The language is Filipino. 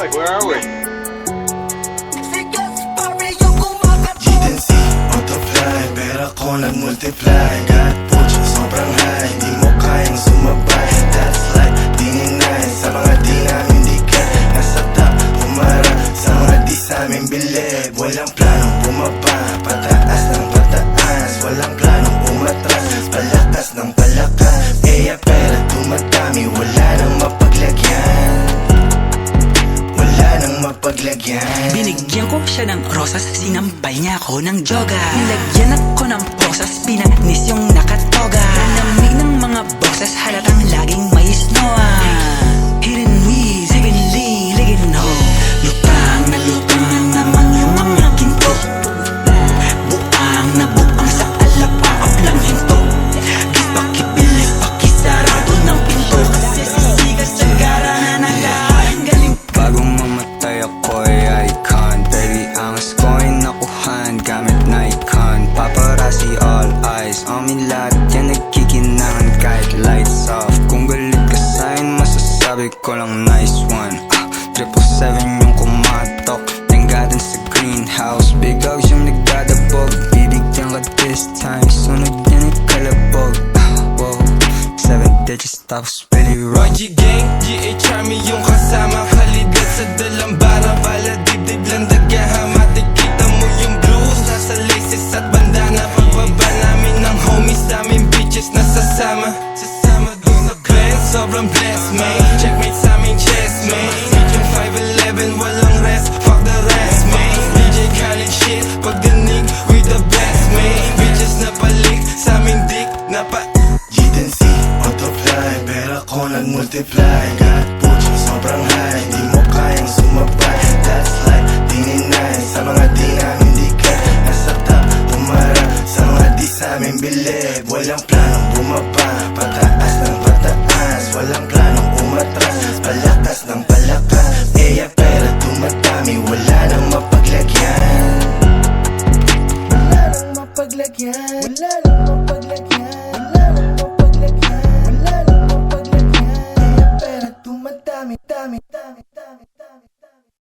Mike, where are we? GNC, autofly, pera ko nag-multiply. God pucho, sobrang high, di mo kayang sumabay. That's like, dininay, sa mga di namin dikat. Nasa top, humarap, sa mga di sa amin bilib. Walang planong bumaba, pataas ng pataas. Walang planong umatras, palakas ng palakas. Eya pera tumatami, wala nang mapaglagyan. Wala nang mapaglagyan. Binigyan ko siya ng rosas, sinampal niya ako ng joga. Nilagyan ako ng posas, pinanis yung nakatoga. Lamig ng mga boses, halatang laging may snowa. Hidden weeds, heavenly, ligin ho. Lutang na naman yung mga ginto. Buang na buang sa alapaap ng hinto. Pakipili, pakisarado ng pinto. Kasi sisigas sa gara na nagaling galing. Bagong mamatay ako'y icon. Baby, angas ko'y nakuhan gamit Nikon. Paparazzi all eyes on me, lahat yan nagkikinangan kahit lights off. Kung galit ka sa'kin, masasabi ko lang nice one. 777 yung kumatok, tenggadan sa greenhouse. Big house yung nagdadabog, bibigyan ka this time. Sunod yan ay kalabog. Wow, 7 digits tapos Billy Rock. YG Gang, GH Army yung kasama. Kalidad sa dalambara, bala dibdib lang dagaha. Matikita mo yung blues, nasa laces at bandana. Pagbaba namin ng homies, daming bitches nasasama. Sasama doon sa Glen, sobrang blessed, man. Checkmate sa aming chest, man. Medium 5'11", walang rest, fuck the rest, man. DJ Khaled shit, pagdanig, we the best, man. Bitches na palik, sa aming dick, na pa GNC, autofly, pera ko nag-multiply. God pucho, sobrang high, di mo kayang sumabay. That's like, dininay, sa mga di namin dikat. Nasa top, humarap, sa mga di sa amin bilib. Walang planong bumaba, pataas ng pataas. Walang planong umatras, palakas ng palakas. Eya pera tumatami, wala nang mapaglagyan. Wala nang mapaglagyan, wala nang mapaglagyan.